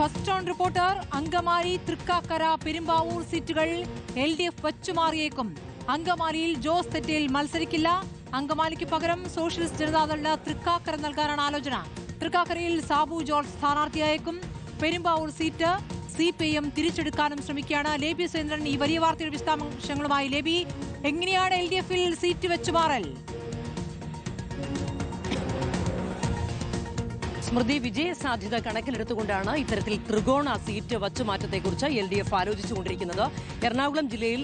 First on reporter Angamaly, Thrikkakara, Perumbavoor സീറ്റുകൾ LDF വച്ചുമാറിയേക്കും. അങ്കമാലിയിൽ ജോസ് തെറ്റേൽ മത്സരിക്കില്ല. അങ്കമാലിക്ക് പകരം സോഷ്യലിസ്റ്റ് ജനതാദളിന് തൃക്കാക്കര നൽകാനാണ് ആലോചന. തൃക്കാക്കരയിൽ സാബു ജോർജ് സ്ഥാനാർത്ഥിയായേക്കും. പെരുമ്പാവൂർ സീറ്റ് CPIM തിരിച്ചെടുക്കാനും ശ്രമിക്കുകയാണ്. ലേബി സുരേന്ദ്രൻ ഈ വലിയ വാർത്തയുടെ വിശദാംശങ്ങളുമായി. ലേബി, എങ്ങനെയാണ് LDFൽ സീറ്റ് വെച്ചുമാറൽ? സ്മൃതി, വിജയ സാധ്യത കണക്കിലെടുത്തുകൊണ്ടാണ് ഇത്തരത്തിൽ ത്രികോണ സീറ്റ് വച്ചുമാറ്റത്തെക്കുറിച്ച് LDF ആലോചിച്ചുകൊണ്ടിരിക്കുന്നത്. എറണാകുളം ജില്ലയിൽ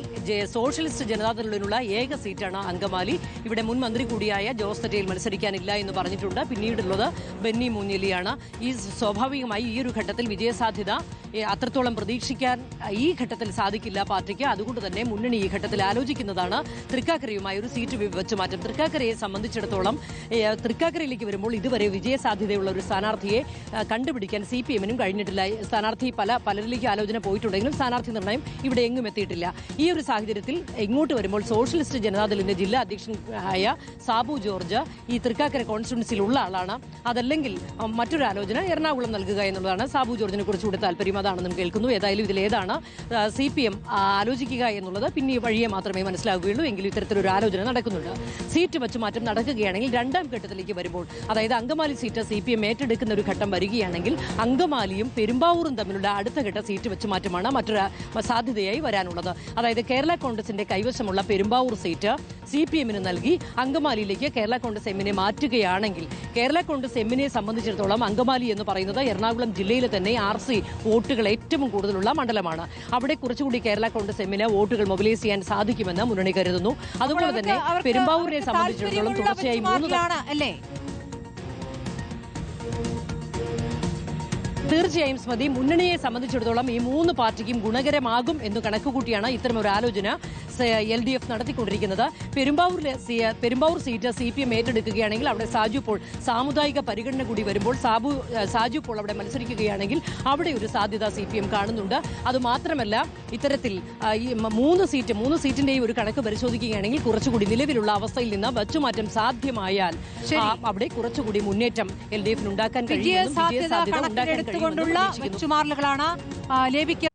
സോഷ്യലിസ്റ്റ് ജനതാദളിനുള്ള ഏക സീറ്റാണ് അങ്കമാലി. ഇവിടെ മുൻ മന്ത്രി കൂടിയായ ജോസ് തെറ്റേൽ മത്സരിക്കാനില്ല എന്ന് പറഞ്ഞിട്ടുണ്ട്. പിന്നീടുള്ളത് ബെന്നി മൂഞ്ഞേലിയാണ്. സ്വാഭാവികമായി ഈ ഒരു ഘട്ടത്തിൽ വിജയസാധ്യത അത്രത്തോളം പ്രതീക്ഷിക്കാൻ ഈ ഘട്ടത്തിൽ സാധിക്കില്ല പാർട്ടിക്ക്. അതുകൊണ്ട് തന്നെ മുന്നണി ഈ ഘട്ടത്തിൽ ആലോചിക്കുന്നതാണ് തൃക്കാക്കരയുമായി ഒരു സീറ്റ് വെച്ചുമാറ്റം. തൃക്കാക്കരയെ സംബന്ധിച്ചിടത്തോളം തൃക്കാക്കരയിലേക്ക് വരുമ്പോൾ ഇതുവരെ വിജയസാധ്യതയുള്ള ഒരു സ്ഥാനാർത്ഥിയെ കണ്ടുപിടിക്കാൻ CPM-നും കഴിഞ്ഞിട്ടില്ല. സ്ഥാനാർത്ഥി പലരിലേക്ക് ആലോചന പോയിട്ടുണ്ടെങ്കിലും സ്ഥാനാർത്ഥി നിർണയം ഇവിടെ എങ്ങും എത്തിയിട്ടില്ല. ഈ ഒരു സാഹചര്യത്തിൽ ഇങ്ങോട്ട് വരുമ്പോൾ സോഷ്യലിസ്റ്റ് ജനതാദളിന്റെ ജില്ലാ അധ്യക്ഷനായ സാബു ജോർജ് ഈ തൃക്കാക്കര കോൺസ്റ്റിറ്റ്യുവൻസിയിലുള്ള ആളാണ്. അതല്ലെങ്കിൽ മറ്റൊരു ആലോചന എറണാകുളം നൽകുക എന്നുള്ളതാണ്. സാബു ജോർജിനെ കുറിച്ചുകൂടി താല്പര്യം അതാണെന്നും കേൾക്കുന്നു. ഏതായാലും ഇതിലേതാണ് CPM ആലോചിക്കുക എന്നുള്ളത് പിന്നെ വഴിയെ മാത്രമേ മനസ്സിലാവുകയുള്ളൂ. എങ്കിലും ഇത്തരത്തിലൊരു ആലോചന നടക്കുന്നുണ്ട്. സീറ്റ് വെച്ചുമാറ്റം നടക്കുകയാണെങ്കിൽ രണ്ടാം ഘട്ടത്തിലേക്ക് വരുമ്പോൾ, അതായത് അങ്കമാലി സീറ്റ് CPM ഏറ്റെടുക്കുന്ന ഒരു ഘട്ടം വരികയാണെങ്കിൽ അങ്കമാലിയും പെരുമ്പാവൂരും തമ്മിലുള്ള അടുത്ത ഘട്ട സീറ്റ് വെച്ചുമാറ്റമാണ് മറ്റൊരു സാധ്യതയായി വരാനുള്ളത്. അതായത് കേരള കോൺഗ്രസിന്റെ കൈവശമുള്ള പെരുമ്പാവൂർ സീറ്റ് CPM-ന് നൽകി അങ്കമാലിയിലേക്ക് കേരള കോൺഗ്രസ് എമ്മിനെ മാറ്റുകയാണെങ്കിൽ കേരള കോൺഗ്രസ് എമ്മിനെ സംബന്ധിച്ചിടത്തോളം അങ്കമാലി എന്ന് പറയുന്നത് എറണാകുളം ജില്ലയിലെ തന്നെ RC വോട്ടുകൾ ഏറ്റവും കൂടുതലുള്ള മണ്ഡലമാണ്. അവിടെ കുറച്ചുകൂടി കേരള കോൺഗ്രസ് എമ്മിന് വോട്ടുകൾ മൊബിലൈസ് ചെയ്യാൻ സാധിക്കുമെന്ന് മുന്നണി കരുതുന്നു. അതുപോലെ തന്നെ പെരുമ്പാവൂരിനെ സംബന്ധിച്ചിടത്തോളം തുടർച്ചയായി 3 അല്ലേ? തീർച്ചയായും സ്മൃതി, മുന്നണിയെ സംബന്ധിച്ചിടത്തോളം ഈ 3 പാർട്ടിക്കും ഗുണകരമാകും എന്ന് കണക്കുകൂട്ടിയാണ് ഇത്തരമൊരു ആലോചന LDF നടത്തിക്കൊണ്ടിരിക്കുന്നത്. പെരുമ്പാവൂർ സീറ്റ് CPM ഏറ്റെടുക്കുകയാണെങ്കിൽ അവിടെ സാജു പോൾ സാമുദായിക പരിഗണന കൂടി വരുമ്പോൾ സാജു പോൾ അവിടെ മത്സരിക്കുകയാണെങ്കിൽ അവിടെ ഒരു സാധ്യത CPM കാണുന്നുണ്ട്. അതുമാത്രമല്ല, ഇത്തരത്തിൽ ഈ 3 സീറ്റിന്റെയും ഒരു കണക്ക് പരിശോധിക്കുകയാണെങ്കിൽ കുറച്ചുകൂടി നിലവിലുള്ള അവസ്ഥയിൽ നിന്ന് വച്ചുമാറ്റം സാധ്യമായാൽ അവിടെ കുറച്ചുകൂടി മുന്നേറ്റം LDF ഉണ്ടാക്കാൻ കഴിയും. വെച്ചുമാറലുകളാണ് ലേബിക്ക്